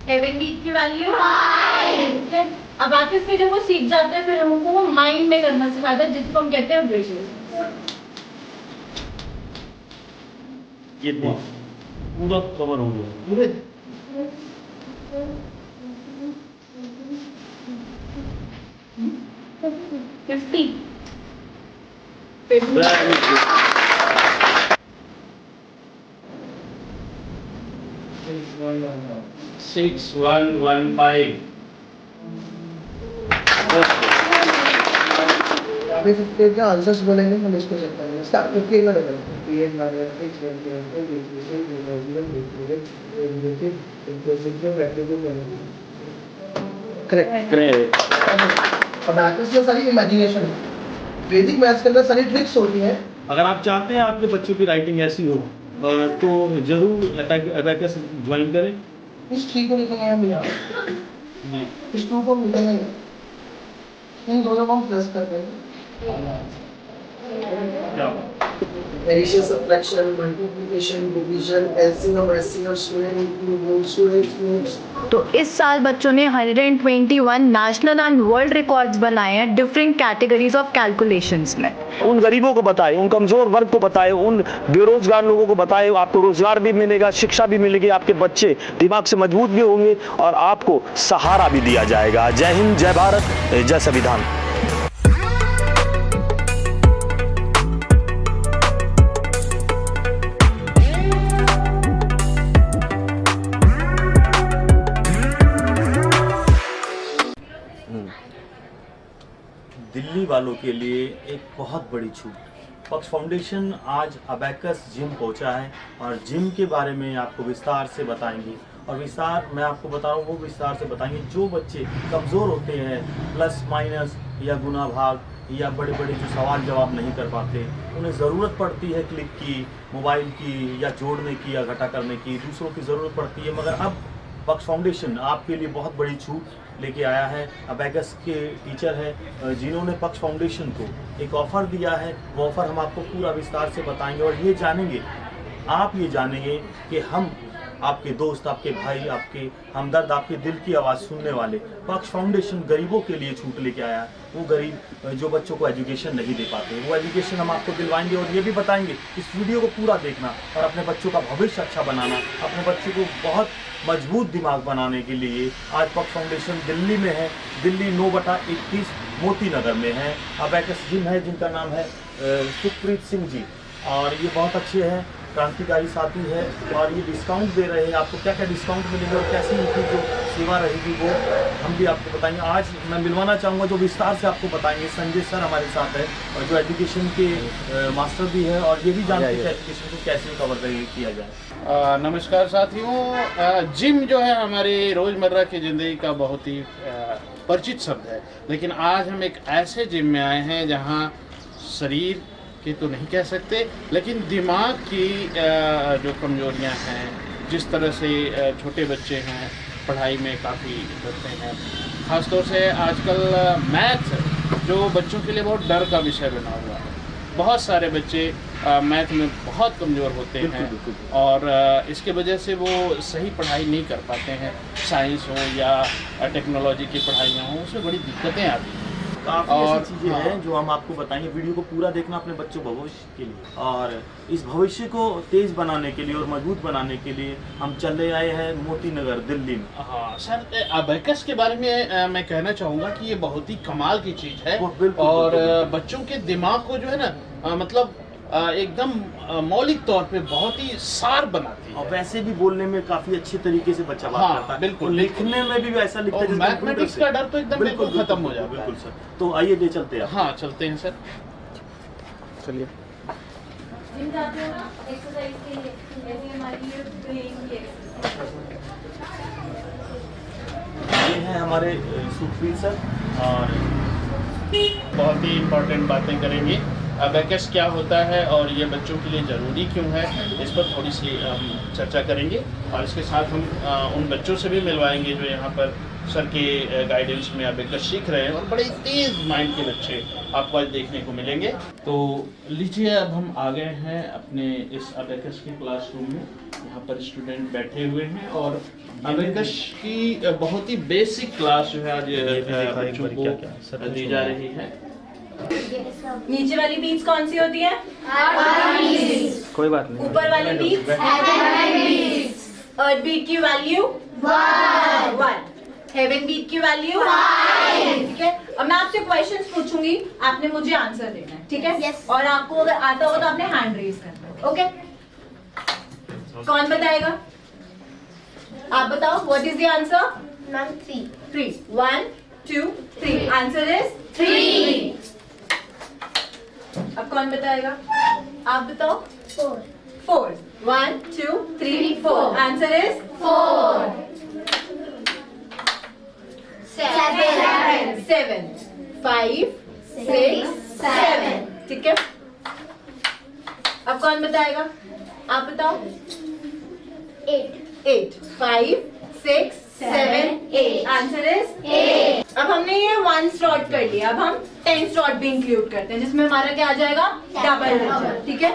Heavenly की value अब आके फिर जब वो सीख जाते हैं फिर हमको वो माइंड में करना सिखाता है जिसको हम कहते हैं विजुअल। ये पूरा कवर हो गया पूरे। 50 6115। अभी सबके क्या आंसर्स बोलेंगे हम इसको चेक करेंगे। स्टार्ट करके ना करें। करेक्ट। और मैथ्स में सारी इमेजिनेशन है। वैदिक मैथ्स के अंदर सारी ट्रिक्स होती हैं। अगर आप चाहते हैं आपके बच्चों की राइटिंग ऐसी हो तो जरूर अबैकस ज्वाइन करें। इस ट्री को लिखेंगे हम यहाँ, इस टू को लिखेंगे, इन दोनों को हम प्लस कर देंगे। Addition, subtraction, multiplication, division, LCM, SCM, student, तो इस साल बच्चों ने 121 नेशनल एंड वर्ल्ड रिकॉर्ड्स बनाए हैं डिफरेंट कैटेगरीज ऑफ कैलकुलेशंस में। उन गरीबों को बताए, उन कमजोर वर्ग को बताए, उन बेरोजगार लोगों को बताए, आपको रोजगार भी मिलेगा, शिक्षा भी मिलेगी, आपके बच्चे दिमाग से मजबूत भी होंगे और आपको सहारा भी दिया जाएगा। जय हिंद, जय भारत, जय संविधान। दिल्ली वालों के लिए एक बहुत बड़ी छूट। पक्ष फाउंडेशन आज अबैकस जिम पहुंचा है और जिम के बारे में आपको विस्तार से बताएंगे। और विस्तार मैं आपको बता रहा हूँ, वो विस्तार से बताएंगे जो बच्चे कमज़ोर होते हैं, प्लस माइनस या गुना भाग या बड़े बड़े जो सवाल जवाब नहीं कर पाते, उन्हें ज़रूरत पड़ती है क्लिक की, मोबाइल की, या जोड़ने की या घटा करने की, दूसरों की ज़रूरत पड़ती है। मगर अब पक्ष फाउंडेशन आपके लिए बहुत बड़ी छूट लेके आया है। अबैकस के टीचर है जिन्होंने पक्ष फाउंडेशन को एक ऑफ़र दिया है। वो ऑफ़र हम आपको पूरा विस्तार से बताएंगे और ये जानेंगे, आप ये जानेंगे कि हम आपके दोस्त, आपके भाई, आपके हमदर्द, आपके दिल की आवाज़ सुनने वाले पक्ष फाउंडेशन गरीबों के लिए छूट लेके आया है। वो गरीब जो बच्चों को एजुकेशन नहीं दे पाते, वो एजुकेशन हम आपको दिलवाएंगे और ये भी बताएंगे। इस वीडियो को पूरा देखना और अपने बच्चों का भविष्य अच्छा बनाना, अपने बच्चों को बहुत मजबूत दिमाग बनाने के लिए आज पक्ष फाउंडेशन दिल्ली में है। दिल्ली 9/21 मोती नगर में है। अबैकस जिम है जिनका नाम है सुखप्रीत सिंह जी, और ये बहुत अच्छे हैं, क्रांतिकारी साथी है और ये डिस्काउंट दे रहे हैं। आपको क्या क्या डिस्काउंट मिलेगा और कैसी इनकी जो सेवा रहेगी वो हम भी आपको बताएंगे। आज मैं मिलवाना चाहूँगा जो विस्तार से आपको बताएंगे, संजय सर हमारे साथ है और जो एजुकेशन के मास्टर भी है और ये भी जानते हैं कि एजुकेशन को कैसे कवर किया जाए। नमस्कार साथियों, जिम जो है हमारे रोज़मर्रा की ज़िंदगी का बहुत ही परिचित शब्द है, लेकिन आज हम एक ऐसे जिम में आए हैं जहाँ शरीर के तो नहीं कह सकते, लेकिन दिमाग की जो कमजोरियां हैं, जिस तरह से छोटे बच्चे हैं पढ़ाई में काफ़ी डरते हैं, ख़ासतौर से आजकल मैथ जो बच्चों के लिए बहुत डर का विषय बना हुआ है। बहुत सारे बच्चे मैथ में बहुत कमज़ोर होते हैं और इसके वजह से वो सही पढ़ाई नहीं कर पाते हैं। साइंस हो या टेक्नोलॉजी की पढ़ाइयाँ हों, उसमें बड़ी दिक्कतें आती हैं। काफ़ी ऐसी चीज़ें हैं जो हम आपको बताएंगे। वीडियो को पूरा देखना अपने बच्चों भविष्य के लिए, और इस भविष्य को तेज़ बनाने के लिए और मजबूत बनाने के लिए हम चले आए हैं मोती नगर दिल्ली में। हाँ सर, अबैकस के बारे में मैं कहना चाहूँगा कि ये बहुत ही कमाल की चीज़ है और बच्चों के दिमाग को जो है ना मतलब एकदम मौलिक तौर पे बहुत ही सार बनाती है। और वैसे भी बोलने में काफी अच्छे तरीके से बच्चा बात करता है। बिल्कुल, लिखने में भी वैसा लिखता है। मैथमेटिक्स का डर तो एकदम बिल्कुल खत्म हो जाता है। बिल्कुल सर, तो आइए ले चलते हैं। हाँ चलते हैं सर, चलिए। ये हैं हमारे सुखप्रीत सर और बहुत ही इम्पोर्टेंट बातें करेंगे अबेकस क्या होता है और ये बच्चों के लिए ज़रूरी क्यों है, इस पर थोड़ी सी हम चर्चा करेंगे। और इसके साथ हम उन बच्चों से भी मिलवाएंगे जो यहाँ पर सर के गाइडेंस में अबेकस सीख रहे हैं, और बड़े तेज़ माइंड के बच्चे आपको आज देखने को मिलेंगे। तो लीजिए, अब हम आ गए हैं अपने इस अबेकस के क्लासरूम में। यहाँ पर स्टूडेंट बैठे हुए हैं और अबेकस की बहुत ही बेसिक क्लास जो है आज बच्चों को दी जा रही है। नीचे वाली बीट्स कौन सी होती है? कोई बात नहीं। ऊपर वाली बीट्स अर्थ बीट की वैल्यू 1, हेवन बीट की वैल्यू 5। ठीक है, अब मैं आपसे क्वेश्चंस पूछूंगी, आपने मुझे आंसर देना है। ठीक है, और आपको अगर आता हो तो आपने हैंड रेज करना है। ओके, कौन बताएगा? आप बताओ, what is the answer? 3। 1 2 3, answer is 3। अब कौन बताएगा? आप बताओ। 4। 1 2 3 4, आंसर इज 4। 7 5 6 7। ठीक है, अब कौन बताएगा? आप बताओ। 8 5 6 7 8, आंसर इज 8। अब हमने ये 1 स्लॉट कर लिया, अब हम 10 स्लॉट भी इंक्लूड करते हैं, जिसमें हमारा क्या आ जाएगा? Double digit. ठीक है,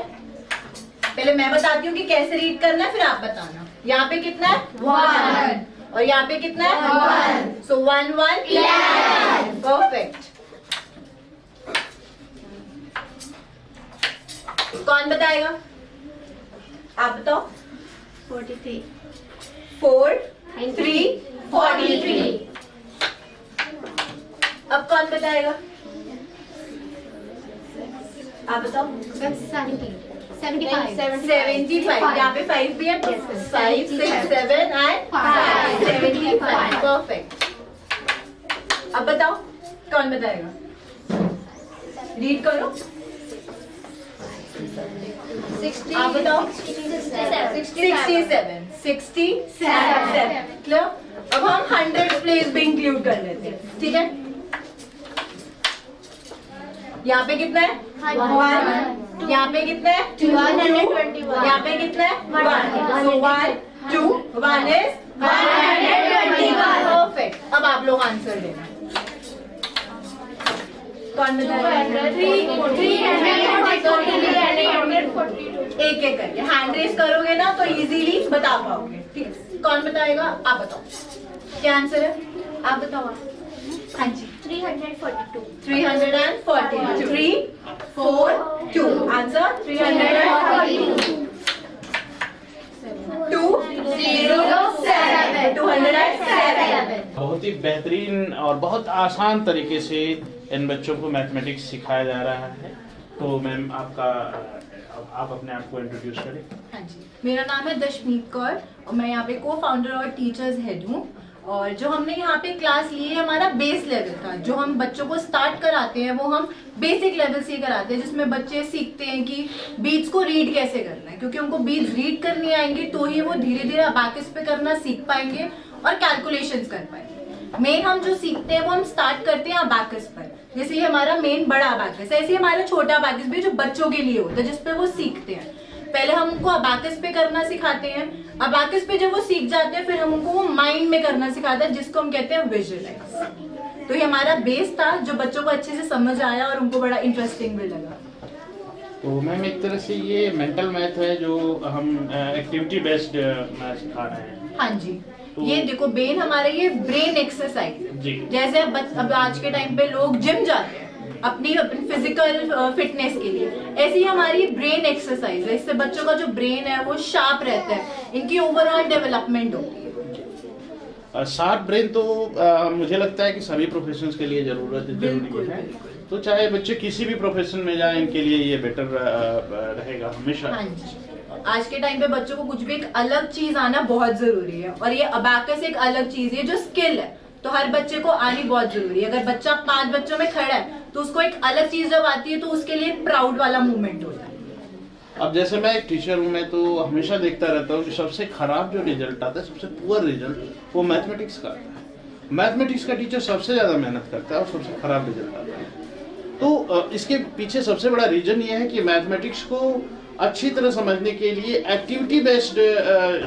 पहले मैं बताती हूँ कि कैसे रीड करना है, फिर आप बताना। यहाँ पे कितना है? 1, और यहाँ पे कितना है? 1। सो 1 1 11। परफेक्ट। कौन बताएगा? आप बताओ। 43 4 3 43। अब कौन बताएगा? आप बताओ। 75 75, यहाँ पे 5 भी है। 5 6 7 एंड 5, 75। परफेक्ट। अब बताओ, कौन बताएगा? रीड करो। 60 आप बताओ। 67 67। क्लियर? अब हम 100 प्लेस भी इंक्लूड कर लेते हैं। ठीक है, यहाँ पे कितना है? 1। यहाँ पे कितना है? 121। यहाँ पे कितना है? 1। सो 1 2 1 इज 121। परफेक्ट। अब आप लोग आंसर देना। कौन बताएगा? एक एक करके हैंड रेस करोगे ना तो इजीली बता पाओगे। ठीक है, कौन बताएगा? आप बताओ, क्या आंसर है? आप बताओ। हाँ जी, 342 342। 3 4 2, आंसर 342। 207 207। बहुत ही बेहतरीन और बहुत आसान तरीके से इन बच्चों को मैथमेटिक्स सिखाया जा रहा है। तो मैम, आप अपने आप को इंट्रोड्यूस करें। हाँ जी, मेरा नाम है दशमीत कौर और मैं यहाँ पे को फाउंडर और टीचर्स हेड हूँ। और जो हमने यहाँ पे क्लास ली है, हमारा बेस लेवल था। जो हम बच्चों को स्टार्ट कराते हैं वो हम बेसिक लेवल से कराते हैं, जिसमें बच्चे सीखते हैं कि बीट्स को रीड कैसे करना है, क्योंकि उनको बीट्स रीड करनी आएंगी तो ही वो धीरे धीरे अबैकस पे करना सीख पाएंगे और कैलकुलेशंस कर पाएंगे। मेन हम जो सीखते हैं वो हम स्टार्ट करते हैं अबैकस पर। जैसे ये हमारा मेन बड़ा अबैकस है, ऐसे ही हमारा छोटा अबैकस भी जो बच्चों के लिए होता है, जिसपे वो सीखते हैं। पहले हम उनको अबैकस पे करना सिखाते हैं, अबैकस पे जब वो सीख जाते हैं फिर हम उनको वो माइंड में करना सिखाते हैं, जिसको हम कहते हैं विजुअलाइज। तो ये हमारा बेस था जो बच्चों को अच्छे से समझ आया और उनको बड़ा इंटरेस्टिंग भी लगा। तो मैम, एक तरह से ये मेंटल मैथ है जो हम एक्टिविटी बेस्ड मैथ सिखा रहे हैं। हाँ जी, ये देखो बेन हमारा ये ब्रेन एक्सरसाइज जी। जैसे अब आज के टाइम पे लोग जिम जाते हैं अपनी फिजिकल फिटनेस के लिए, ऐसी ही हमारी ब्रेन एक्सरसाइज है। इससे बच्चों का जो ब्रेन है वो शार्प रहता है, इनकी ओवरऑल डेवलपमेंट होती है। शार्प ब्रेन तो मुझे लगता है कि सभी प्रोफेशंस के लिए जरूरी है। तो चाहे बच्चे किसी भी प्रोफेशन में जाएं, इनके लिए ये बेटर रहेगा हमेशा। हाँ जी, आज के टाइम पे बच्चों को कुछ भी एक अलग चीज आना बहुत जरूरी है, और ये अबैकस एक अलग चीज है जो स्किल है, तो हर बच्चे को आनी बहुत जरूरी है। अगर बच्चा 5 बच्चों में खड़ा है तो उसको एक अलग चीज जब आती है तो उसके लिए प्राउड वाला मूवमेंट होता है। अब जैसे मैं एक टीचर हूँ, मैं तो हमेशा देखता रहता हूँ कि सबसे खराब जो रिजल्ट आता है, सबसे पुअर रिजल्ट, वो मैथमेटिक्स का आता है। मैथमेटिक्स का टीचर सबसे ज्यादा मेहनत करता है और सबसे खराब रिजल्ट आता है। तो इसके पीछे सबसे बड़ा रीजन ये है कि मैथमेटिक्स को अच्छी तरह समझने के लिए एक्टिविटी बेस्ड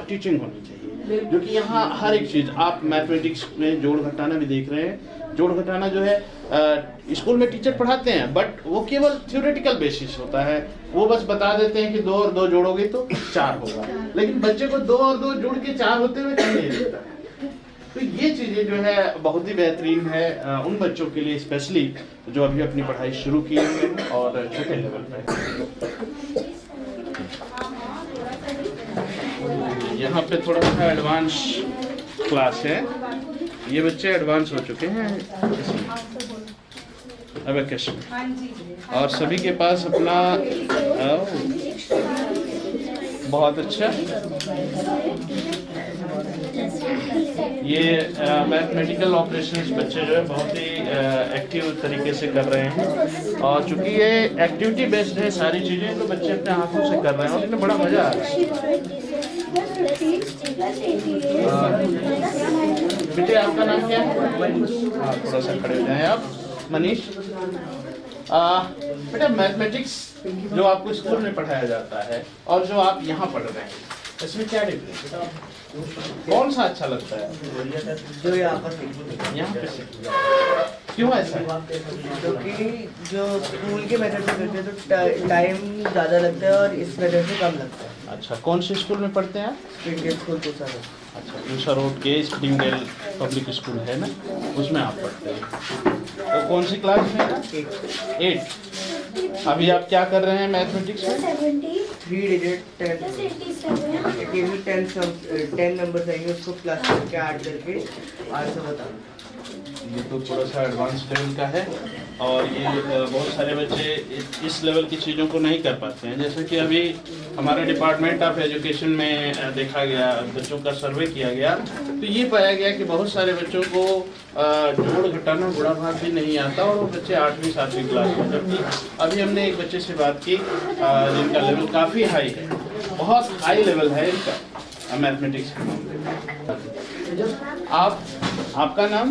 टीचिंग होनी चाहिए, जो कि यहाँ हर एक चीज़ आप मैथमेटिक्स में जोड़ घटाना भी देख रहे हैं। जोड़ घटाना जो है स्कूल में टीचर पढ़ाते हैं, बट वो केवल थ्योरेटिकल बेसिस होता है। वो बस बता देते हैं कि 2 और 2 जोड़ोगे तो 4 होगा, लेकिन बच्चे को 2 और 2 जोड़ के 4 होते हुए नहीं दिखता है। तो ये चीज़ें जो है बहुत ही बेहतरीन है उन बच्चों के लिए, स्पेशली जो अभी अपनी पढ़ाई शुरू किए हुए हैं और छोटे लेवल पे। यहाँ पे थोड़ा सा एडवांस क्लास है, ये बच्चे एडवांस हो चुके हैं अबेकस में, और सभी के पास अपना बहुत अच्छा ये मैथमेटिकल ऑपरेशंस बच्चे जो है बहुत ही एक्टिव तरीके से कर रहे हैं, और चूंकि ये एक्टिविटी बेस्ड है सारी चीज़ें, तो बच्चे अपने हाथों से कर रहे हैं और इन्हें बड़ा मजा आ रहा है। बेटे आपका नाम क्या है? हाँ, थोड़ा सा खड़े हो जाएं आप। मनीष, बेटा मैथमेटिक्स जो आपको स्कूल में पढ़ाया जाता है और जो आप यहाँ पढ़ रहे हैं, इसमें क्या डिफरेंस है? कौन सा अच्छा लगता है? जो यहाँ पर यहाँ पे क्यों ऐसा है? क्योंकि जो स्कूल के मेथड से करते हैं तो टाइम ज़्यादा लगता है और इस मेथड से कम लगता है। अच्छा, कौन से स्कूल में पढ़ते हैं आप? इंडियन स्कूल को सर। अच्छा, पूसा रोड के स्प्रिंगडेल पब्लिक स्कूल है ना, उसमें आप पढ़ते हैं। तो कौन सी क्लास में है? 8। अभी आप क्या कर रहे हैं मैथमेटिक्स में? 3 डिजिट 10 नंबर चाहिए, उसको प्लस करके ऐड करके आंसर बताना। ये तो थोड़ा सा एडवांस लेवल का है, और ये बहुत सारे बच्चे इस लेवल की चीज़ों को नहीं कर पाते हैं। जैसे कि अभी हमारे डिपार्टमेंट ऑफ एजुकेशन में देखा गया, बच्चों का सर्वे किया गया, तो ये पाया गया कि बहुत सारे बच्चों को जोड़ घटाना गुणा भाग भी नहीं आता, और वो बच्चे 8वीं 7वीं क्लास में। जबकि अभी हमने एक बच्चे से बात की जिनका लेवल काफ़ी हाई है, बहुत हाई लेवल है इनका मैथमेटिक्स के मामले में। आपका नाम?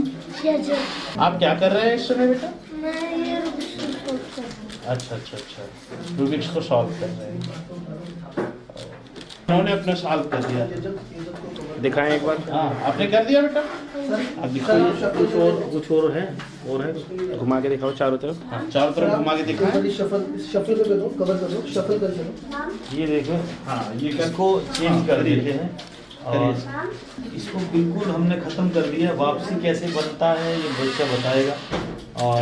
आप क्या कर रहे हैं इस समय बेटा? अच्छा, रूबिक्स को सॉल्व कर रहे हैं। उन्होंने अपना सॉल्व कर दिया, दिखाएं एक बार। हाँ, आपने कर दिया बेटा? अब दिखाइए। कुछ और है, घुमा के दिखाओ चारों तरफ। हाँ, चारों तरफ घुमा के दिखाएं। शफल कर दो, कवर कर दो, शफल कर दो। ये देखो, हाँ, ये इसको चेंज कर देते हैं और इसको बिल्कुल हमने ख़त्म कर दिया। वापसी कैसे बनता है ये बच्चा बताएगा, और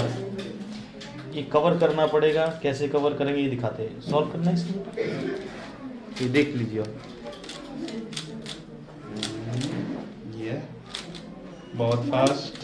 ये कवर करना पड़ेगा। कैसे कवर करेंगे ये दिखाते हैं। सॉल्व करना है इसमें, ये देख लीजिए। ये बहुत फास्ट।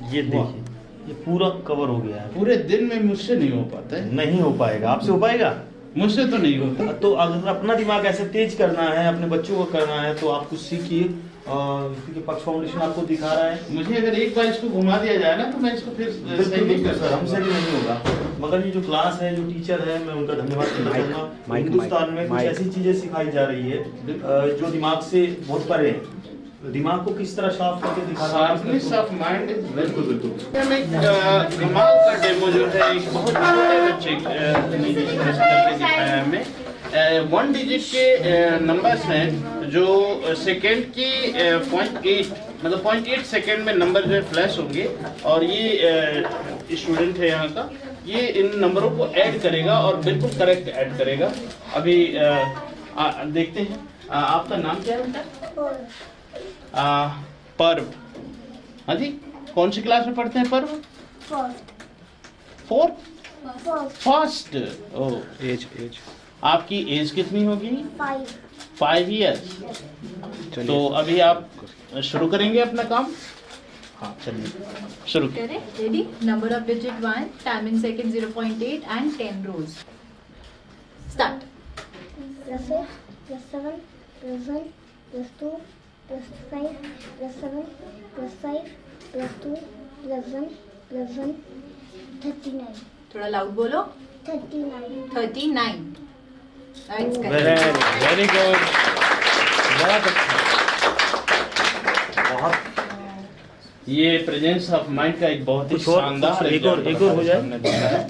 ये देखिए, ये पूरा कवर हो गया है। पूरे दिन में मुझसे नहीं हो पाता है। नहीं हो पाएगा, आपसे हो पाएगा? मुझसे तो नहीं होता। तो अगर अपना दिमाग ऐसे तेज करना है, अपने बच्चों को करना है, तो आप कुछ सीखिए। क्योंकि पक्ष फाउंडेशन आपको दिखा रहा है। मुझे अगर एक बार इसको घुमा दिया जाए ना, तो मैं इसको फिर सही नहीं कर सकता। हमसे भी नहीं होगा। मगर ये जो क्लास है, जो टीचर है, मैं उनका धन्यवाद करना चाहूँगा। हिंदुस्तान में कुछ ऐसी चीजें सिखाई जा रही है जो दिमाग से बहुत परे है। दिमाग को किस तरह साफ करके दिखाना, शार्पनेस ऑफ माइंड इज बिल्कुल। हम एक कमाल का डेमो जो है, एक बहुत छोटे बच्चे ने जिस तरह से करके दिखाया हमें। 1 डिजिट के नंबर्स हैं जो सेकेंड की 0.8 मतलब 0.8 सेकेंड में नंबर जो है फ्लैश होंगे, और ये स्टूडेंट है यहाँ का, ये इन नंबरों को ऐड करेगा और बिल्कुल करेक्ट ऐड करेगा। अभी देखते हैं। आपका नाम क्या है बेटा? पर्व। हाँ जी, कौन सी क्लास में पढ़ते हैं पर्व? 4th first. ओह, एज आपकी एज कितनी होगी? 5 ईयर्स। तो अभी आप शुरू करेंगे अपना काम? हाँ चलिए शुरू करें। करें ready number of digit 1 time in second 0.8 and 10 rows start +8 +7 +1 +2 +5 +7 +5 +2 +1 +1 39 थोड़ा लाउड बोलो 39 39 That's correct. वेरी गुड, बहुत अच्छा। बहुत ये प्रेजेंस ऑफ माइंड का एक बहुत ही कुछ और- शानदार कुछ एक और example हो जाए। हमने देखा है।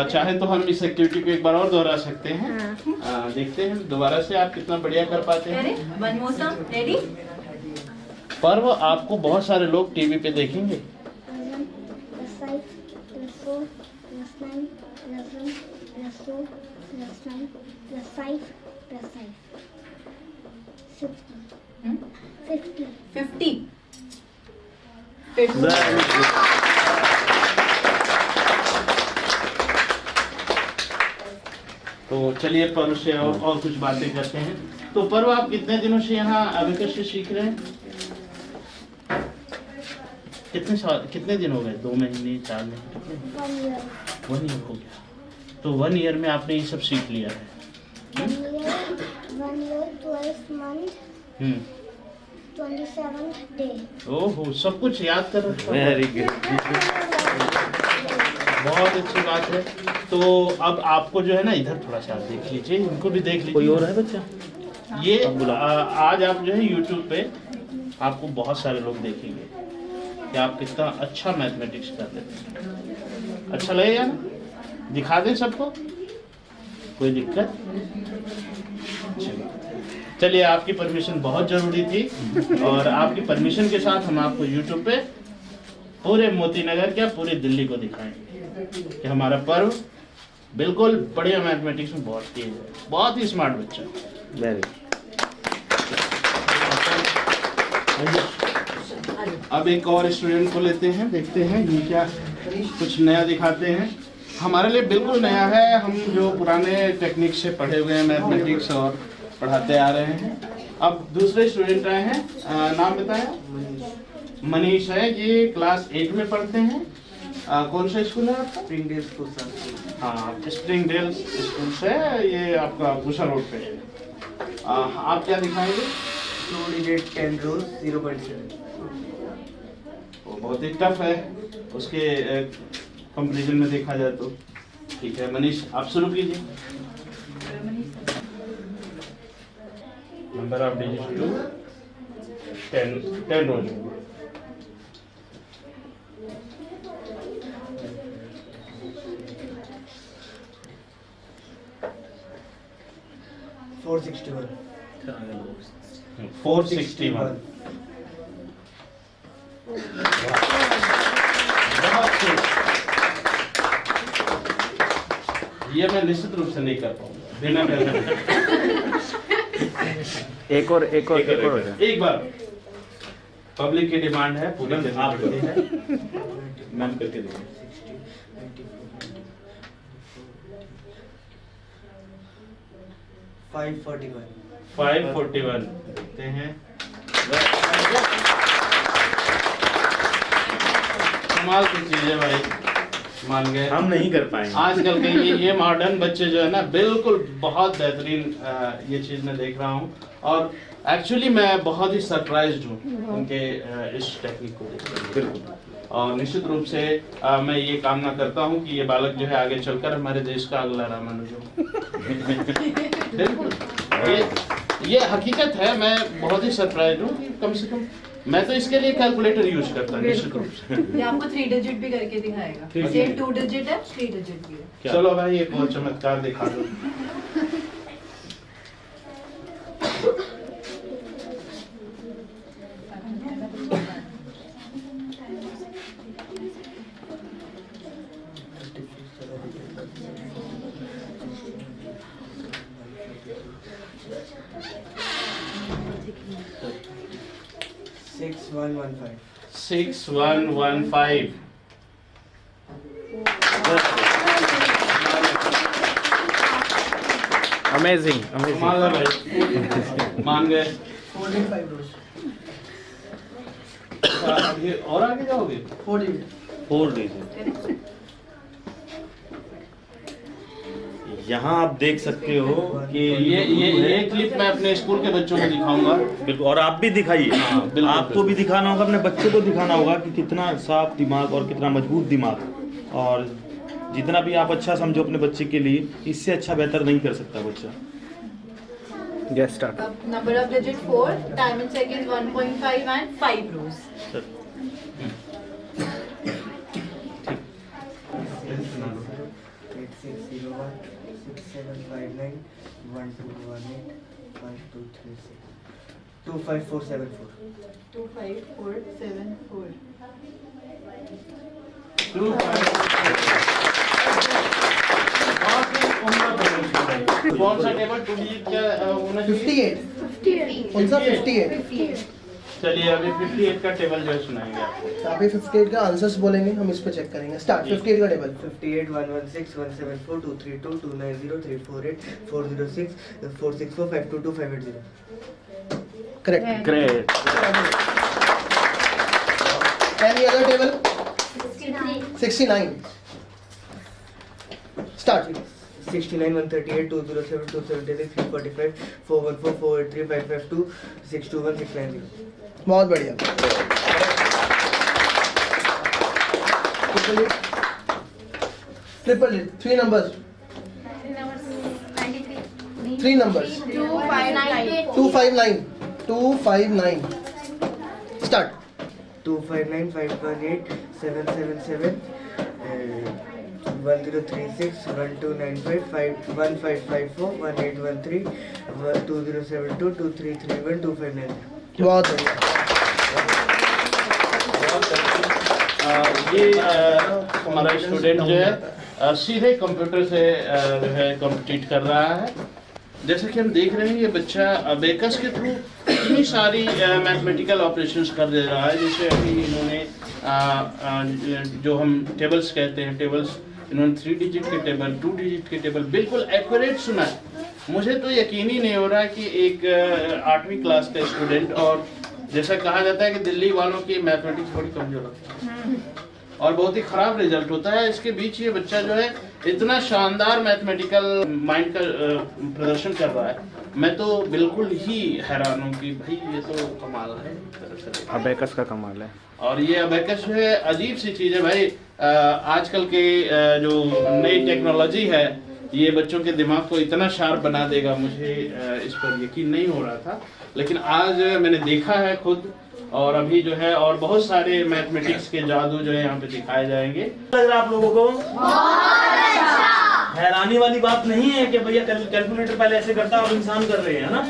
चाहे तो हम इस एक्टिविटी को एक बार और दोहरा सकते हैं। देखते हैं दोबारा से आप कितना बढ़िया कर पाते हैं। करें वन मोर सम रेडी पर्व आपको बहुत सारे लोग टीवी पे देखेंगे। +1 +5 +4 +9 +1 +2 +9 +5 +5 60 50 50 तो चलिए पर्व से और कुछ बातें करते हैं। तो पर्व आप कितने दिनों से यहाँ अबेकस से सीख रहे हैं? कितने दिन हो गए? 2 महीने 4 महीने कितने? 1 year 1 ईयर हो गया। तो 1 ईयर में आपने ये सब सीख लिया है। 1 year 12 month हम्म 27th day ओहो, सब कुछ याद कर रखा है। Very good. बहुत अच्छी बात है। तो अब आपको जो है ना इधर थोड़ा सा देख लीजिए, इनको भी देख लीजिए। कोई और है बच्चा? ये आज आप जो है YouTube पे आपको बहुत सारे लोग देखेंगे कि आप कितना अच्छा मैथमेटिक्स कर लेते हैं। अच्छा लगेगा ना? दिखा दें सबको, कोई दिक्कत? चलिए, आपकी परमिशन बहुत जरूरी थी और आपकी परमिशन के साथ हम आपको YouTube पे पूरे मोती नगर क्या पूरी दिल्ली को दिखाएंगे कि हमारा पर्व बिल्कुल बढ़िया मैथमेटिक्स में बहुत तेज है, बहुत ही स्मार्ट बच्चा। वेरी अब एक और स्टूडेंट को लेते हैं, देखते हैं ये क्या कुछ नया दिखाते हैं। हमारे लिए बिल्कुल नया है, हम जो पुराने टेक्निक से पढ़े हुए हैं मैथमेटिक्स और पढ़ाते आ रहे हैं। अब दूसरे स्टूडेंट आए हैं, नाम बताया? मनीष है, ये क्लास 8 में पढ़ते हैं। कौन सा स्कूल है आपका? Springdale school sir. हाँ, स्प्रिंगडेल स्कूल से, ये आपका पूसा रोड पे है। आप क्या दिखाएंगे? 2 digit 10 rows 0.7 वो बहुत ही टफ है उसके कंपैरिजन में देखा जाए तो। ठीक है मनीष, आप शुरू कीजिए। नंबर ऑफ डिजिट 2 10 रोज। 461 461। ये मैं निश्चित रूप से नहीं कर पाऊंगा बिना एक और हो जाए। एक बार पब्लिक की डिमांड है, पूरी आप है मैम करके देखिए। 541 देखते हैं। कमाल की चीज है भाई, मान गए। हम नहीं कर पाएंगे। आजकल के ये मॉडर्न बच्चे जो है ना, बिल्कुल बहुत बेहतरीन ये चीज मैं देख रहा हूँ और एक्चुअली मैं बहुत ही सरप्राइज्ड हूँ उनके इस टेक्निक को देखकर। बिल्कुल, और निश्चित रूप से मैं ये कामना करता हूँ कि ये बालक जो है आगे चलकर हमारे देश का अगला रामानुजन हो। बिल्कुल, ये हकीकत है। मैं बहुत ही सरप्राइज हूँ कि कम से कम मैं तो इसके लिए कैलकुलेटर यूज करता हूँ निश्चित रूप से। ये आपको 3 डिजिट भी करके दिखाएगा। ये 2 डिजिट है, 3 डिजिट भी है। चलो भाई, एक और चमत्कार दिखा दो। Six one one five. 6115। Amazing मान लो भाई, मान गए। 45 rows. अच्छा अब ये और आगे जाओगे 4 डिजिट। यहाँ आप देख सकते हो कि ये क्लिप मैं अपने स्कूल के बच्चों को दिखाऊंगा। बिल्कुल, और आप भी दिखाइए। बिल्कुल, आपको भी दिखाना होगा, अपने बच्चों को दिखाना होगा कि कितना साफ दिमाग और कितना मजबूत दिमाग, और जितना भी आप अच्छा समझो अपने बच्चे के लिए, इससे अच्छा बेहतर नहीं कर सकता बच्चा। Yes, start. अब number of digit 4, time in seconds 1.5 and 5 rows. Sir, 8601 6759 1218 5236 25474 25474। कौन सा टेबल 2 डिजिट क्या होना चाहिए? 58 कौन सा 58? चलिए अभी 58 का टेबल जो है सुनाएंगे आपको। आप ये 58 का आंसर्स बोलेंगे, हम इस पे चेक करेंगे। स्टार्ट 58 का table. 58 116 174 232 290 348 406 464 522 580 correct. Great. Any other table? 69 start. 69 138 207 276 345 414 483 552 621 690 बहुत बढ़िया। Triple hit 3 numbers 3 numbers 259 259 start. 259 518 777 1036 1295 1554 1813 2072 2331 259 बहुत बढ़िया। ये हमारा स्टूडेंट जो है सीधे कंप्यूटर से जो है कॉम्पिटिट कर रहा है। जैसे कि हम देख रहे हैं ये बच्चा अबेकस के थ्रू इतनी सारी मैथमेटिकल ऑपरेशंस कर दे रहा है। जैसे अभी इन्होंने जो हम टेबल्स कहते हैं, टेबल्स इन्होंने 3 डिजिट के टेबल, 2 डिजिट के टेबल बिल्कुल एक्यूरेट सुना है। मुझे तो यकीन ही नहीं हो रहा कि एक 8वीं क्लास का स्टूडेंट, और जैसा कहा जाता है कि दिल्ली वालों की मैथमेटिक्स बड़ी कमजोर होती है और बहुत ही खराब रिजल्ट होता है, इसके बीच ये बच्चा जो है इतना शानदार मैथमेटिकल माइंड का प्रदर्शन कर रहा है। मैं तो बिल्कुल ही हैरान हूँ कि भाई ये तो कमाल है। अबेकस का कमाल है। और ये अबेकस जो है अजीब सी चीज़ है भाई। आजकल के जो नई टेक्नोलॉजी है ये बच्चों के दिमाग को इतना शार्प बना देगा, मुझे इस पर यकीन नहीं हो रहा था, लेकिन आज मैंने देखा है खुद। और अभी जो है और बहुत सारे मैथमेटिक्स के जादू जो है यहाँ पे दिखाए जाएंगे। लग रहा है आप लोगों को? हैरानी वाली बात नहीं है कि भैया कैलकुलेटर पहले ऐसे करता अब इंसान कर रहे हैं ना।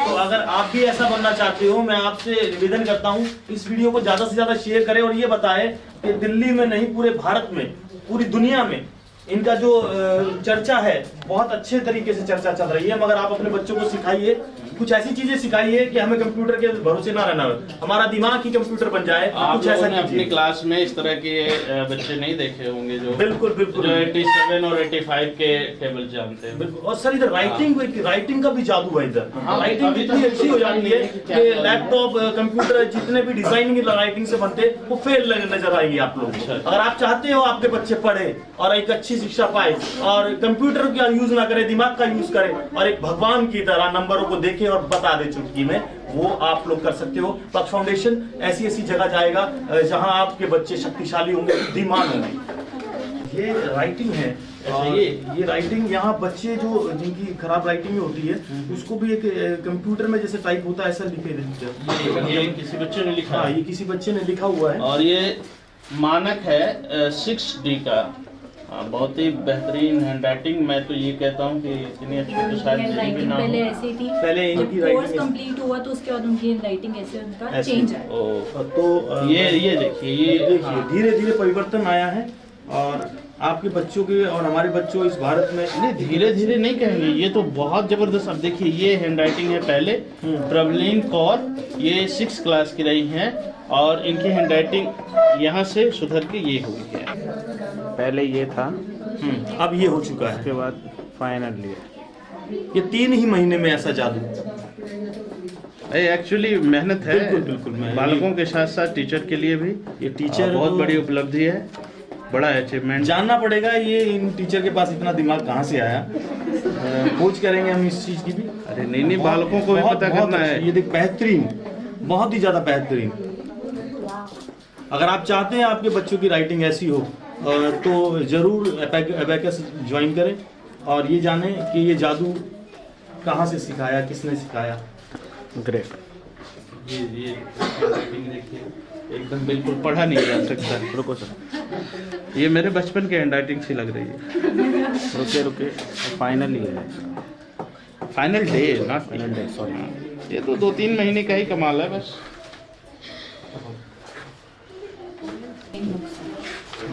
तो अगर आप भी ऐसा बनना चाहते हो, मैं आपसे निवेदन करता हूँ इस वीडियो को ज्यादा से ज्यादा शेयर करें और ये बताएं कि दिल्ली में नहीं पूरे भारत में, पूरी दुनिया में इनका जो चर्चा है बहुत अच्छे तरीके से चर्चा चल रही है। मगर आप अपने बच्चों को सिखाइए, कुछ ऐसी चीजें सिखाइए कि हमें कंप्यूटर के भरोसे ना रहना, हमारा दिमाग ही कंप्यूटर बन जाए। आप कुछ ऐसा अपनी क्लास में इस तरह के बच्चे नहीं देखे होंगे जो बिल्कुल बिल्कुल जो 87 और 85 के टेबल जानते हैं। बिल्कुल। और सर इधर राइटिंग का भी जादू है इधर। हाँ, राइटिंग अभी इतनी तक अच्छी हो जाती है क्या कि क्या लैपटॉप कंप्यूटर जितने भी डिजाइनिंग राइटिंग से बनते वो फेल नजर आएगी आप लोग। अच्छा। अगर आप चाहते हो आपके बच्चे पढ़े और एक अच्छी शिक्षा पाए और कंप्यूटर का यूज ना करे, दिमाग का यूज करे और एक भगवान की तरह नंबरों को देखे और बता दे चुटकी में, वो आप लोग कर सकते हो। पक्ष फाउंडेशन ऐसी ऐसी जगह जाएगा जहां आपके बच्चे शक्तिशाली होंगे, बुद्धिमान होंगे। ये राइटिंग है। और ये राइटिंग यहाँ बच्चे जो जिनकी खराब राइटिंग होती है उसको भी एक कंप्यूटर में जैसे टाइप होता है ऐसा लिखे। ये किसी बच्चे ने लिखा हाँ, है। ये किसी बच्चे ने लिखा हुआ है। और ये मानक है 6D का। बहुत ही बेहतरीन हैंड राइटिंग। मैं तो ये कहता हूँ कि इतनी अच्छी तो शायद मेरी भी राइटिंग ना हो। पहले ऐसी थी, पहले जब इनकी कोर्स राइटिंग कंप्लीट हुआ तो उसके बाद उनकी राइटिंग ऐसे उनका ऐसे। चेंज है। ओ, तो ये देखिए ये देखिए धीरे धीरे परिवर्तन आया है और आपके बच्चों के और हमारे बच्चों इस भारत में नहीं, धीरे धीरे नहीं कहेंगे, ये तो बहुत जबरदस्त। अब देखिए ये हैंड राइटिंग है पहले प्रबलीन कौर, ये 6th क्लास की रही हैं और इनकी हैंड राइटिंग यहाँ से सुधर के ये हुई है। पहले ये था, अब ये हो चुका है। उसके बाद फाइनल ये। ये 3 ही महीने में ऐसा जादू। एक्चुअली मेहनत है बिल्कुल बालकों के साथ साथ टीचर के लिए भी ये टीचर बहुत बड़ी उपलब्धि है, बड़ा अचीवमेंट। जानना पड़ेगा ये इन टीचर के पास इतना दिमाग कहाँ से आया। खोज करेंगे हम इस चीज की भी। अरे नहीं बालकों को भी पता करना है। ये देख बेहतरीन, बहुत ही ज्यादा बेहतरीन। अगर आप चाहते हैं आपके बच्चों की राइटिंग ऐसी हो तो जरूर अबैकस ज्वाइन करें और ये जानें कि ये जादू कहाँ से सिखाया, किसने सिखाया। ग्रेट। ये देखिए एकदम बिल्कुल पढ़ा नहीं जा सकता। रुको सर, ये मेरे बचपन की हैंडराइटिंग सी लग रही है। रुके फाइनली है, final day not final day, sorry. ये तो 2-3 महीने का ही कमाल है बस।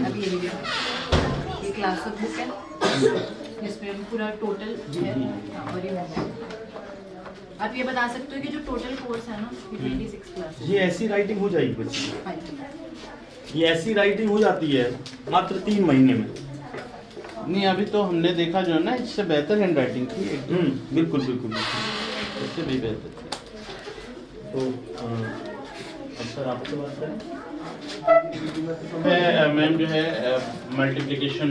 अभी ये क्लास बुक है जिसमें पूरा टोटल है और ये होमवर्क। आप ये बता सकते हो कि जो टोटल कोर्स है ना 26 क्लास। ये ऐसी राइटिंग हो जाएगी बच्ची की, ये ऐसी राइटिंग हो जाती है मात्र 3 महीने में। नहीं अभी तो हमने देखा जो है ना, इससे बेहतर हैंडराइटिंग थी एकदम। बिल्कुल बिल्कुल। इससे भी बेहतर थी। तो अब सर आपसे बात करें। मैम जो है मल्टीप्लिकेशन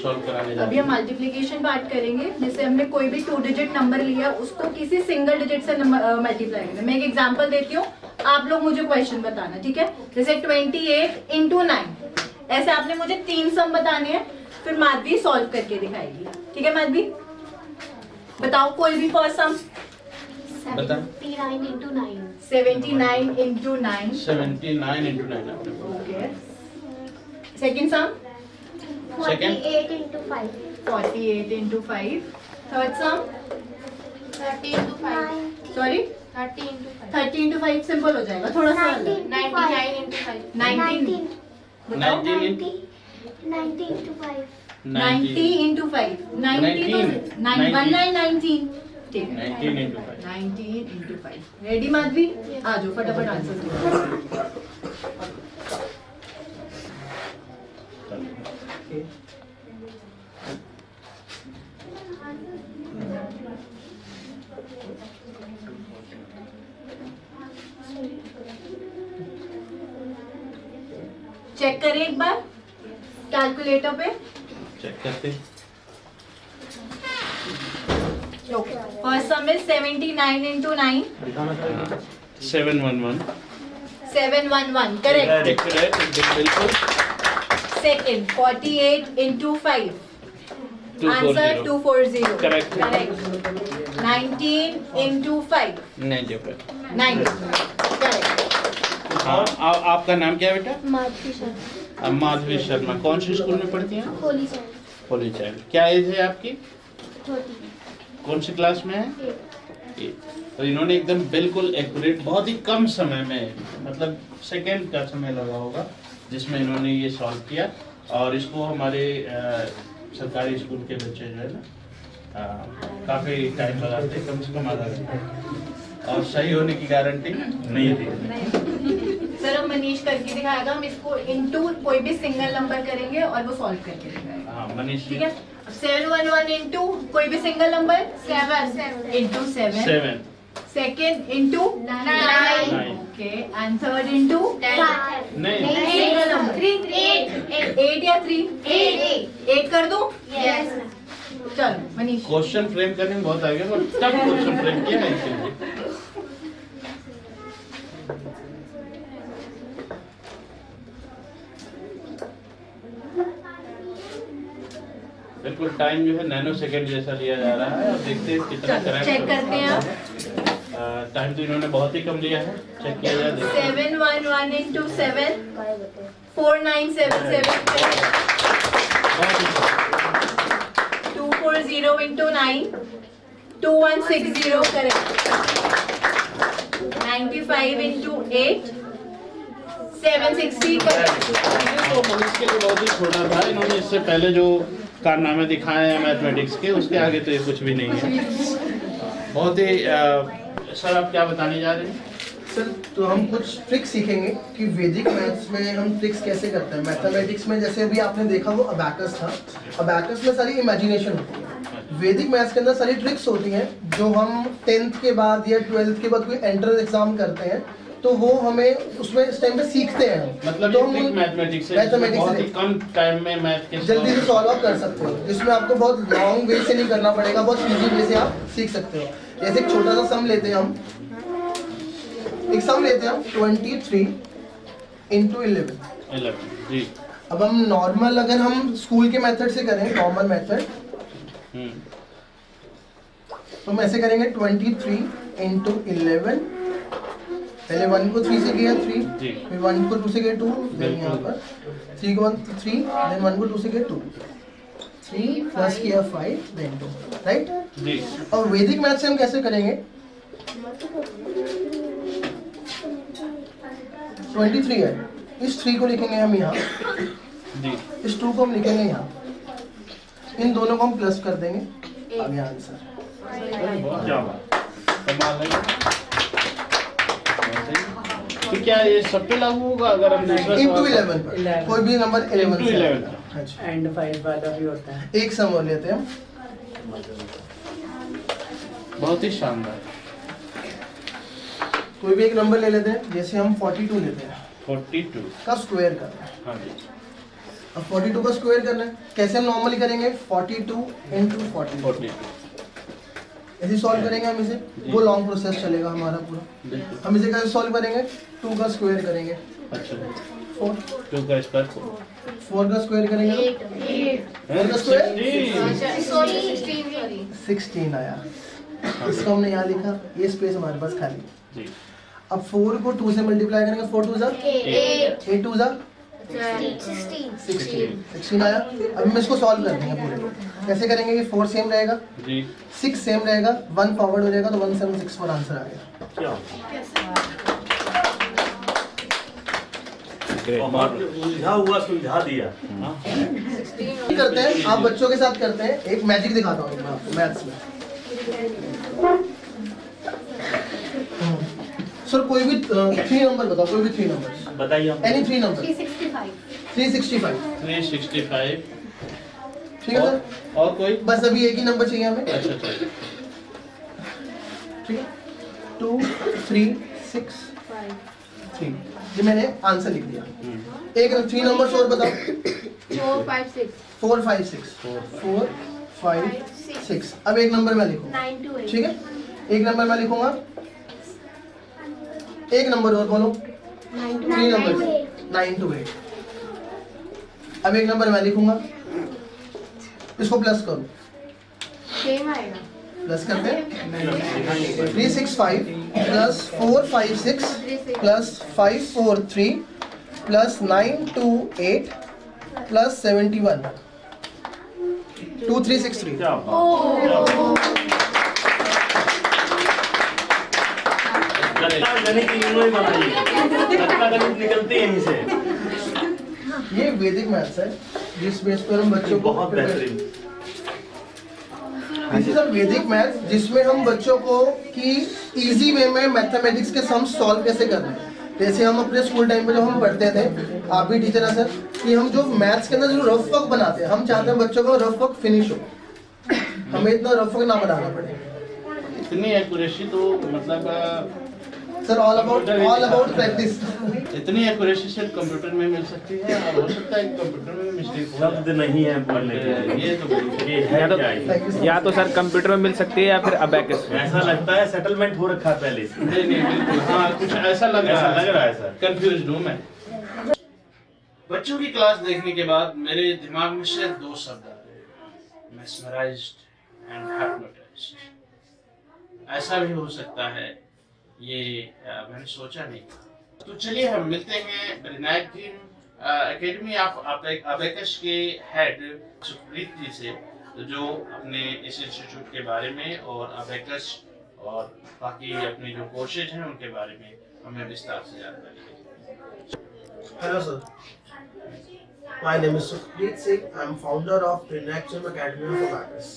सॉल्व कराने अभी हम मल्टीप्लिकेशन पार्ट करेंगे। जैसे हमने कोई भी 2 डिजिट नंबर लिया उसको किसी सिंगल डिजिट से मल्टीप्लाई करना। मैं एक एग्जांपल देती हूँ, आप लोग मुझे क्वेश्चन बताना, ठीक है। जैसे 28 × 9, ऐसे आपने मुझे 3 सम बताने हैं, फिर माधवी सॉल्व करके दिखाएगी, ठीक है। माधवी बताओ कोई भी फर्स्ट सम। 79 into 9. 79 × 9। 79 into 9 आपने बोला। ओके। सेकंड सम 48 into 5. 48 × 5। थर्ड सम 30 into 5. Sorry 30 into 5. 30 × 5 सिंपल हो जाएगा, थोड़ा सा 99 into 5. 19 बताओ। 19 90 into 5. 90 × 5 90 तो 19 ठीक है। 19 into 5। 19 × 5। रेडी माधवी? आ जाओ फटाफट आंसर दो। चेक करें एक बार कैलकुलेटर पे। चेक करते। Okay, first sum is 79 × 9। 711 711 correct. बिल्कुल। Second 48 × 5 answer 240 Correct. 19 × 5 95। 90 करेक्ट। हाँ, आपका नाम क्या है बेटा? माधवी शर्मा। माधवी शर्मा। कौन सी स्कूल में पढ़ती हैं? होली चाइल्ड। होली चाइल्ड। क्या एज है आपकी? 30। कौन सी क्लास में है? 8। तो इन्होंने एकदम बिल्कुल एक्यूरेट, बहुत ही कम समय में, मतलब सेकंड का समय लगा होगा जिसमें इन्होंने ये सॉल्व किया। और इसको हमारे सरकारी स्कूल के बच्चे जो है ना काफ़ी टाइम लगाते हैं, कम से कम आधा घंटा, और सही होने की गारंटी नहीं थी। सर हम मनीष करके दिखाएगा, हम इसको इनटू कोई भी सिंगल नंबर करेंगे और वो सॉल्व करके दिखाएगा। हाँ मनीष ठीक है। 711 इनटू कोई भी single number 7 × 7 7 second into 9 okay and third into नहीं सिंगल नंबर 8 या 3 8 कर दूं। चलो मनीष क्वेश्चन फ्रेम करने में बहुत आगे, और तब क्वेश्चन फ्रेम किया है इसके लिए। बिल्कुल टाइम जो है नैनो सेकंड जैसा लिया जा रहा है। अब देखते हैं कितना करेक्ट। चेक करते हैं आप। टाइम तो इन्होंने बहुत ही कम लिया है, चेक किया जाए। 711 × 7 4977 240 × 9 2160 करेक्ट। 95 × 8 760 करेक्ट। तो मनीष के लिए बहुत ही छोटा था, इन्होंने इससे पहले जो कारनामे दिखाए हैं मैथमेटिक्स के, उसके आगे तो ये कुछ भी नहीं है। बहुत ही सर आप क्या बताने जा रहे हैं? सर तो हम कुछ ट्रिक्स सीखेंगे कि वैदिक मैथ्स में हम ट्रिक्स कैसे करते हैं। मैथमेटिक्स में जैसे अभी आपने देखा वो अबैकस था, अबैकस में सारी इमेजिनेशन होती है। वैदिक मैथ्स के अंदर सारी ट्रिक्स होती हैं जो हम 10th के बाद या 12th के बाद कोई एंट्रेंस एग्जाम करते हैं तो वो हमें उसमें इस टाइम पे सीखते हैं हम। मतलब तो ये हम ट्रिक मैथमेटिक्स है, मैथमेटिक्स बहुत ही से कम टाइम में मैथ के जल्दी से सॉल्व आप कर सकते हो, जिसमें आपको बहुत लॉन्ग वे से नहीं करना पड़ेगा, बहुत इजी वे से आप सीख सकते हो। जैसे एक छोटा सा सम लेते हैं हम, एक सम लेते हैं हम 23 into 11। 11 जी। अब हम नॉर्मल अगर हम स्कूल के मेथड से करें, नॉर्मल मेथड, तो हम ऐसे करेंगे 23 into 11। पहले 1 को 3 से किया 3, फिर 1 को 2 से किया 2, देन यहाँ पर 3 को 3, देन 1 को 2 से किया 2, 3 प्लस किया 5, देन 2, राइट जी। और वैदिक मैथ से हम कैसे करेंगे, 23 है, इस 3 को लिखेंगे हम यहाँ, जी। इस 2 को हम लिखेंगे यहाँ, इन दोनों को हम प्लस कर देंगे, आ गया आंसर। क्या बात। कमाल है। तो क्या ये सब पे लागू होगा अगर हम दूसरा into सवाल- 11 पर कोई भी नंबर 11 Into से 11 हाँ जी। एंड 5 वाला भी होता है। एक सम और लेते हैं, बहुत ही शानदार। कोई भी एक नंबर ले लेते हैं, जैसे हम 42 लेते हैं 42 का स्क्वायर करना है। हाँ जी। अब 42 का स्क्वायर करना है, कैसे हम नॉर्मली करेंगे, 42 into 42 42 ऐसे सॉल्व करेंगे हम इसे, वो लॉन्ग प्रोसेस चलेगा हमारा पूरा। बिल्कुल। हम इसे कैसे सॉल्व करेंगे, 2 का स्क्वायर करेंगे, अच्छा 4 2 का स्क्वायर 4 का स्क्वायर करेंगे तो 4 का स्क्वायर 16 आया। इसको हमने यहाँ लिखा, ये स्पेस हमारे पास खाली। जी। अब 4 को 2 से मल्टीप्लाई करेंगे, 4 2 जा 8 2 जा 16 आया। अब हम इसको सॉल्व कर देंगे पूरे को। कैसे करेंगे, ये 4 सेम रहेगा, जी। 6 सेम रहेगा, 1 फॉरवर्ड हो जाएगा तो 176 आंसर आ गया। क्या बहुत उलझा हुआ सुलझा दिया। करते हैं, आप बच्चों के साथ करते हैं, एक मैजिक दिखाता हूँ मैं आपको मैथ्स में। सर कोई भी 3 नंबर बताओ, कोई भी 3 नंबर बताइए। Any 3 number. 365 365 ठीक है सर, और कोई? बस अभी एक ही नंबर चाहिए हमें। अच्छा ठीक है, 2 3 6 3, ये मैंने आंसर लिख दिया। एक 3 नंबर और बताओ। 4 5 6 4 5 6 4 5 6। अब एक नंबर मैं लिखूंगा, 9 to 8 ठीक है, एक नंबर मैं लिखूंगा, एक नंबर और बोलो, 3 नंबर 9 to 8। अब एक नंबर मैं लिखूंगा, इसको प्लस करो, सेम आएगा प्लस करते हैं 365 प्लस 4 5 6 प्लस 5 4 3 प्लस 9 2 8 प्लस 71 2 3 6 3। क्या बात। लगता है गणित इन्होंने बनाई है। लगता है गणित निकलते हैं यहीं से। ये वैदिक मैथ्स है जिस बेस पर हम बच्चों को बहुत बेहतरीन। दिस इज अ वैदिक मैथ्स जिसमें हम बच्चों को कि इजी वे में मैथमेटिक्स के सम्स सॉल्व कैसे करना है। जैसे हम अपने स्कूल टाइम पे जब हम पढ़ते थे, आप भी टीचर हैं सर, कि हम जो मैथ्स के अंदर जो रफ वर्क बनाते हैं, हम चाहते हैं बच्चों को रफ वर्क फिनिश हो, हमें इतना रफ वर्क ना बनाना पड़े। इतनी एक्यूरेसी तो मतलब सर ऑल अबाउट प्रैक्टिस। इतनी एक्यूरेसी से कंप्यूटर में मिल सकती है, और हो सकता है कंप्यूटर में मिस्टेक हो शब्द नहीं है बोलने के। ये तो बड़ी ये है क्या ये? या तो सर कंप्यूटर में मिल सकती है या फिर अबैकस में। ऐसा लगता है सेटलमेंट हो रखा है पहले से। नहीं बिल्कुल, हाँ कुछ ऐसा लग रहा है सर। कंफ्यूज हूँ मैं। बच्चों की क्लास देखने के बाद मेरे दिमाग में सिर्फ 2 शब्द आ रहे, मेस्मराइज्ड एंड हिप्नोटाइज्ड। ऐसा भी हो सकता है, ये मैंने सोचा नहीं। तो चलिए हम मिलते हैं Vinayak dream academy of abacus के हेड सुप्रीत जी से, जो अपने इस इंस्टीट्यूट के बारे में और अबेकस और बाकी अपने जो कोर्सेज हैं उनके बारे में हमें विस्तार से जानकारी देंगे। Hello sir, my name is Sukhpreet Singh. I am founder of Trinidad Gym Academy of Abacus.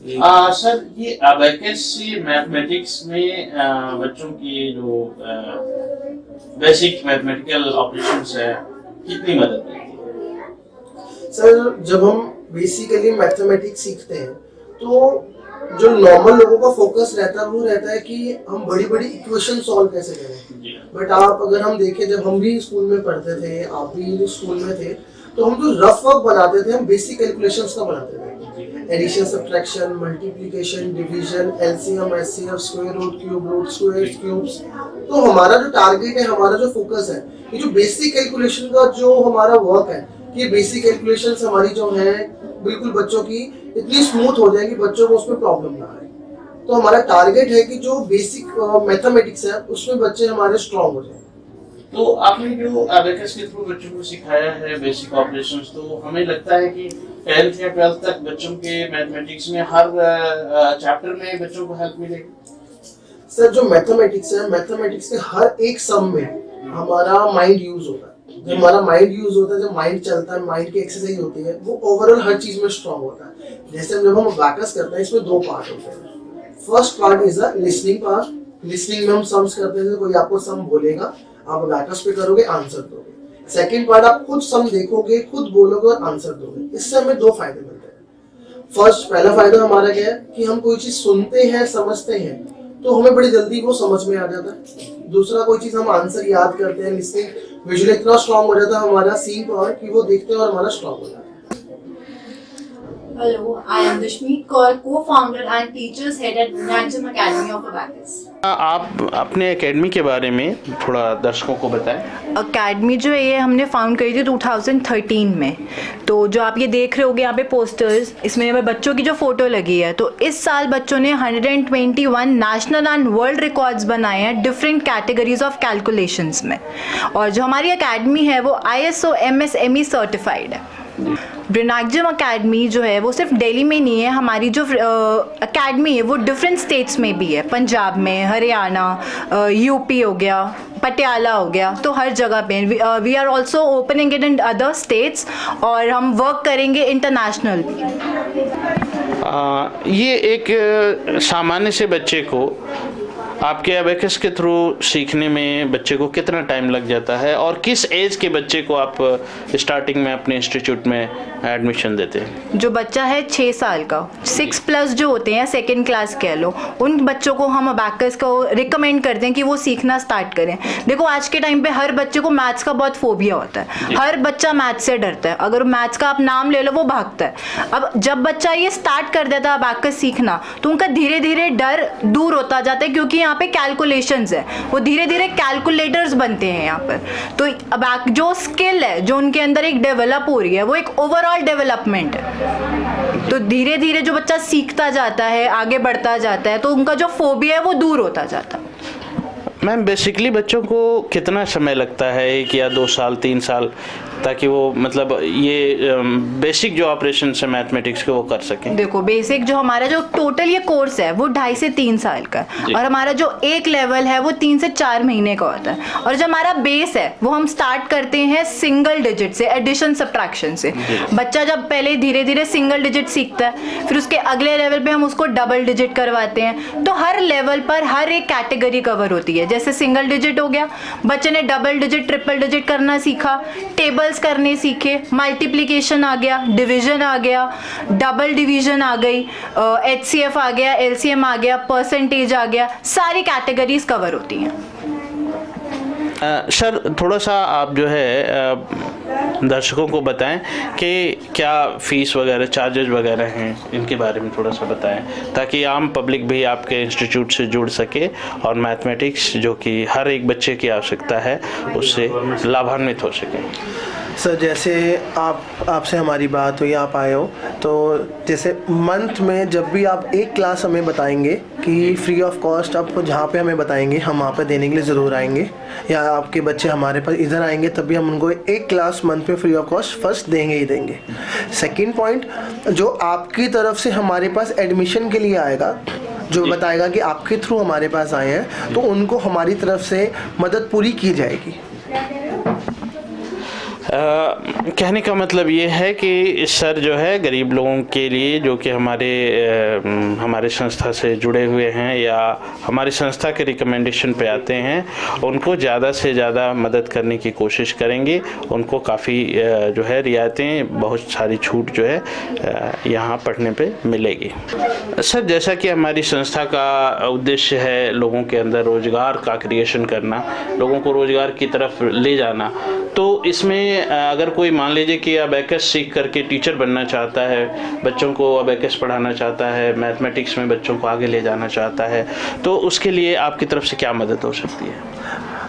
Sir ये अबेकस से मैथमेटिक्स में बच्चों की जो बेसिक मैथमेटिकल ऑपरेशंस है कितनी मदद मिलती है? सर जब हम बेसिकली मैथमेटिक्स सीखते हैं तो जो नॉर्मल लोगों का फोकस रहता है वो रहता है कि हम बड़ी बड़ी इक्वेशन सॉल्व कैसे करें। बट आप अगर हम देखें, जब हम भी स्कूल में पढ़ते थे, आप भी स्कूल में थे, तो हम जो रफ वर्क बनाते थे हम बेसिक कैलकुलेशंस का बनाते थे। Addition, subtraction, multiplication, division, LCM, HCF, square root, cube root, squares, cubes. तो हमारा जो टारगेट है, हमारा जो फोकस है, ये जो बेसिक कैलकुलेशन का जो हमारा वर्क है, कि बेसिक कैलकुलेशंस हमारी जो है बिल्कुल बच्चों की इतनी स्मूथ हो जाएगी बच्चों को उसमें प्रॉब्लम ना आए। तो हमारा टारगेट है कि जो बेसिक मैथमेटिक्स है उसमें बच्चे हमारे स्ट्रांग हो जाए। तो आपने जो अबेकस के थ्रू बच्चों को सिखाया है बेसिक ऑपरेशंस, तो हमें लगता है कि 10th या 12th तक बच्चों के मैथमेटिक्स में हर चैप्टर में बच्चों को हेल्प मिलेगी। सर, जो मैथमेटिक्स है, मैथमेटिक्स के हर एक सम में हमारा माइंड यूज होता है। जब हमारा माइंड यूज होता है, जब माइंड चलता है, माइंड की एक्सरसाइज होती है, वो ओवरऑल हर चीज में स्ट्रांग होता है। जैसे जब हम अबेकस करते हैं, इसमें 2 पार्ट होते हैं। First part is the listening part. Listening में हम सम्स करते हैं, कोई आपको सम बोलेगा, आप अबेकस पे करोगे, आंसर दोगे। सेकंड पार्ट, आप खुद सम देखोगे, खुद बोलोगे और आंसर दोगे। इससे हमें 2 फायदे मिलते हैं। पहला फायदा हमारा क्या है कि हम कोई चीज सुनते हैं, समझते हैं, तो हमें बड़ी जल्दी वो समझ में आ जाता है। दूसरा, कोई चीज हम आंसर याद करते हैं, लिसनिंग विजुअली इतना स्ट्रांग हो जाता है हमारा सीइंग पावर कि वो देखते हैं और हमारा स्ट्रांग हो जाता है। Hello, I am Dashmeet Kaur, co-founder and teachers head at Nagnam Academy of Abacus. आप अपने एकेडमी के बारे में थोड़ा दर्शकों को बताएं। अकेडमी जो है ये हमने फाउंड करी थी 2013 में। तो जो आप ये देख रहे होगे यहाँ पे पोस्टर्स, इसमें हमें बच्चों की जो फोटो लगी है, तो इस साल बच्चों ने 121 नेशनल एंड वर्ल्ड रिकॉर्ड्स बनाए हैं डिफरेंट कैटेगरीज ऑफ कैलकुलेशंस में। और जो हमारी अकेडमी है वो ISO MSME सर्टिफाइड है। ब्रिनाग्जम अकेडमी जो है वो सिर्फ दिल्ली में नहीं है, हमारी जो अकेडमी है वो डिफरेंट स्टेट्स में भी है। पंजाब में, हरियाणा, यूपी हो गया, पटियाला हो गया, तो हर जगह पे we are also opening it in other states और हम वर्क करेंगे इंटरनेशनल भी। ये एक सामान्य से बच्चे को आपके अबेकस के थ्रू सीखने में बच्चे को कितना टाइम लग जाता है, और किस एज के बच्चे को आप स्टार्टिंग में अपने इंस्टीट्यूट में एडमिशन देते हैं? जो बच्चा है 6 साल का, 6+ जो होते हैं, सेकेंड क्लास कह लो, उन बच्चों को हम अबेकस को रिकमेंड करते हैं कि वो सीखना स्टार्ट करें। देखो आज के टाइम पे हर बच्चे को मैथ्स का बहुत फोबिया होता है, हर बच्चा मैथ्स से डरता है। अगर मैथ्स का आप नाम ले लो वो भागता है। अब जब बच्चा ये स्टार्ट कर देता है अबेकस सीखना, तो उनका धीरे धीरे डर दूर होता जाता है, क्योंकि यहाँ पे कैलकुलेशंस है, वो धीरे धीरे कैलकुलेटर्स बनते हैं यहाँ पर। तो अब जो स्किल है जो उनके अंदर एक डेवलप हो रही है, वो एक ओवरऑल डेवलपमेंट है। तो धीरे धीरे जो बच्चा सीखता जाता है, आगे बढ़ता जाता है, तो उनका जो फोबिया है वो दूर होता जाता है। मैम, बेसिकली बच्चों को कितना समय लगता है, 1 या 2 साल, 3 साल, ताकि वो मतलब ये बेसिक जो ऑपरेशन है मैथमेटिक्स के वो कर सकें? देखो बेसिक जो हमारा जो टोटल ये कोर्स है वो 2.5 से 3 साल का है, और हमारा जो एक लेवल है वो 3 से 4 महीने का होता है। और जो हमारा बेस है वो हम स्टार्ट करते हैं सिंगल डिजिट से, एडिशन सब्ट्रैक्शन से। बच्चा जब पहले धीरे धीरे सिंगल डिजिट सीखता है, फिर उसके अगले लेवल पे हम उसको डबल डिजिट करवाते हैं। तो हर लेवल पर हर एक कैटेगरी कवर होती है। जैसे सिंगल डिजिट हो गया, बच्चे ने डबल डिजिट, ट्रिपल डिजिट करना सीखा, टेबल करने सीखे, मल्टीप्लिकेशन आ गया, डिवीजन आ गया, डबल डिवीजन आ गई, HCF आ गया, LCM आ गया, परसेंटेज आ गया, सारी कैटेगरीज कवर होती हैं। सर, थोड़ा सा आप जो है दर्शकों को बताएं कि क्या फीस वगैरह, चार्जेस वगैरह हैं, इनके बारे में थोड़ा सा बताएं, ताकि आम पब्लिक भी आपके इंस्टीट्यूट से जुड़ सके और मैथमेटिक्स जो कि हर एक बच्चे की आवश्यकता है उससे लाभान्वित हो सके। सर, जैसे आपसे हमारी बात हुई, आप आए हो, तो जैसे मंथ में जब भी आप एक क्लास हमें बताएंगे कि फ्री ऑफ कॉस्ट आप जहाँ पे हमें बताएंगे, हम वहाँ पे देने के लिए ज़रूर आएंगे, या आपके बच्चे हमारे पास इधर आएंगे तब भी हम उनको एक क्लास मंथ में फ्री ऑफ कॉस्ट फर्स्ट देंगे ही देंगे। सेकंड पॉइंट, जो आपकी तरफ से हमारे पास एडमिशन के लिए आएगा, जो बताएगा कि आपके थ्रू हमारे पास आए हैं, तो उनको हमारी तरफ से मदद पूरी की जाएगी। कहने का मतलब ये है कि सर जो है गरीब लोगों के लिए जो कि हमारे संस्था से जुड़े हुए हैं या हमारी संस्था के रिकमेंडेशन पे आते हैं उनको ज़्यादा से ज़्यादा मदद करने की कोशिश करेंगे। उनको काफ़ी जो है रियायतें, बहुत सारी छूट जो है यहाँ पढ़ने पे मिलेगी। सर जैसा कि हमारी संस्था का उद्देश्य है लोगों के अंदर रोज़गार का क्रिएशन करना, लोगों को रोज़गार की तरफ ले जाना, तो इसमें अगर कोई मान लीजिए कि अबैकस सीख करके टीचर बनना चाहता है, बच्चों को अबैकस पढ़ाना चाहता है, मैथमेटिक्स में बच्चों को आगे ले जाना चाहता है, तो उसके लिए आपकी तरफ से क्या मदद हो सकती है?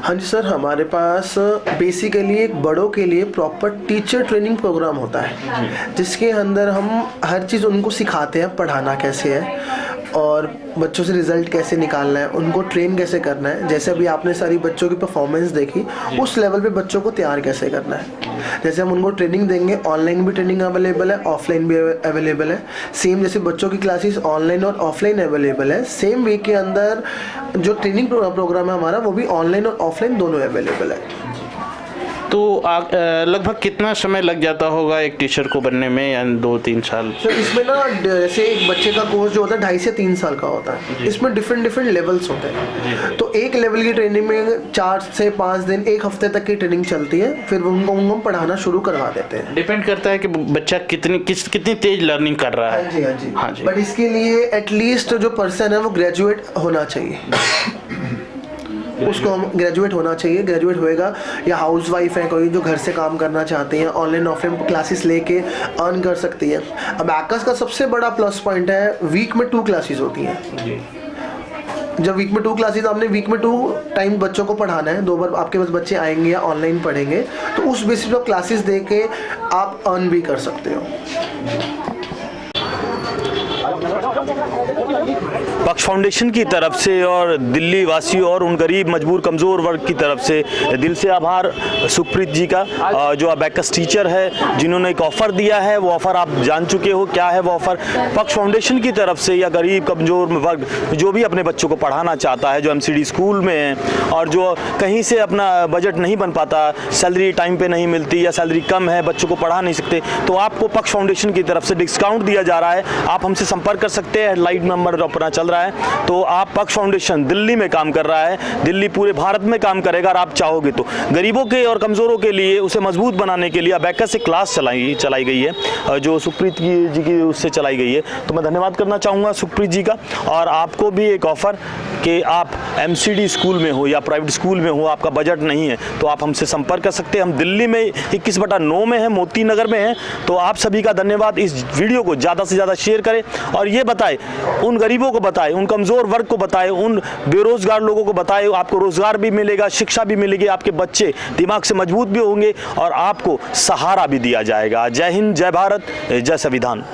हाँ जी सर, हमारे पास बेसिकली एक बड़ों के लिए प्रॉपर टीचर ट्रेनिंग प्रोग्राम होता है जिसके अंदर हम हर चीज़ उनको सिखाते हैं, पढ़ाना कैसे है और बच्चों से रिज़ल्ट कैसे निकालना है, उनको ट्रेन कैसे करना है। जैसे अभी आपने सारी बच्चों की परफॉर्मेंस देखी, उस लेवल पे बच्चों को तैयार कैसे करना है। जैसे हम उनको ट्रेनिंग देंगे, ऑनलाइन भी ट्रेनिंग अवेलेबल है, ऑफलाइन भी अवेलेबल है। सेम जैसे बच्चों की क्लासेस ऑनलाइन और ऑफलाइन अवेलेबल है, सेम वीक के अंदर जो ट्रेनिंग प्रोग्राम है हमारा वो भी ऑनलाइन और ऑफलाइन दोनों अवेलेबल है। तो लगभग कितना समय लग जाता होगा एक टीचर को बनने में, या 2-3 साल? तो इसमें ना जैसे एक बच्चे का कोर्स जो होता है 2.5 से 3 साल का होता है। इसमें डिफरेंट लेवल्स होते हैं। तो एक लेवल की ट्रेनिंग में 4 से 5 दिन, 1 हफ्ते तक की ट्रेनिंग चलती है, फिर उनको हम पढ़ाना शुरू करवा देते हैं। डिपेंड करता है कि बच्चा कितनी तेज लर्निंग कर रहा है। हाँ जी। बट इसके लिए एटलीस्ट जो पर्सन है वो ग्रेजुएट होना चाहिए। उसको हम ग्रेजुएट होना चाहिए, ग्रेजुएट होएगा, या हाउस वाइफ है कोई जो घर से काम करना चाहते हैं, ऑनलाइन ऑफलाइन क्लासेस लेके अर्न कर सकती है। अबैकस का सबसे बड़ा प्लस पॉइंट है वीक में 2 क्लासेस होती हैं। जब वीक में 2 क्लासेस, आपने वीक में 2 टाइम बच्चों को पढ़ाना है, 2 बार आपके पास बच्चे आएंगे या ऑनलाइन पढ़ेंगे, तो उस बेसिस पर क्लासेस दे के आप अर्न भी कर सकते हो। पक्ष फाउंडेशन की तरफ से और दिल्ली वासियों और उन गरीब मजबूर कमज़ोर वर्ग की तरफ से दिल से आभार सुप्रीत जी का, जो अबैकस टीचर है, जिन्होंने एक ऑफ़र दिया है। वो ऑफ़र आप जान चुके हो क्या है वो ऑफ़र। पक्ष फाउंडेशन की तरफ से या गरीब कमज़ोर वर्ग जो भी अपने बच्चों को पढ़ाना चाहता है, जो MCD स्कूल में है और जो कहीं से अपना बजट नहीं बन पाता, सैलरी टाइम पर नहीं मिलती या सैलरी कम है, बच्चों को पढ़ा नहीं सकते, तो आपको पक्ष फाउंडेशन की तरफ से डिस्काउंट दिया जा रहा है। आप हमसे संपर्क कर सकते हैं, हेडलाइन नंबर अपना चल रहा है। तो आप पक्ष फाउंडेशन दिल्ली में काम कर रहा है, दिल्ली पूरे भारत में काम करेगा, और आप चाहोगे तो गरीबों के और कमज़ोरों के लिए उसे मजबूत बनाने के लिए अबैकस से क्लास चलाई गई है, जो सुप्रीत जी की उससे चलाई गई है। तो मैं धन्यवाद करना चाहूँगा सुप्रीत जी का। और आपको भी एक ऑफ़र कि आप MCD स्कूल में हो या प्राइवेट स्कूल में हो, आपका बजट नहीं है, तो आप हमसे संपर्क कर सकते हैं। हम दिल्ली में 21/9 में है, मोती नगर में है। तो आप सभी का धन्यवाद। इस वीडियो को ज़्यादा से ज़्यादा शेयर करें और ये बताएं, उन गरीबों को बताएं, उन कमज़ोर वर्ग को बताएं, उन बेरोज़गार लोगों को बताएं। आपको रोज़गार भी मिलेगा, शिक्षा भी मिलेगी, आपके बच्चे दिमाग से मजबूत भी होंगे और आपको सहारा भी दिया जाएगा। जय हिंद, जय भारत, जय संविधान।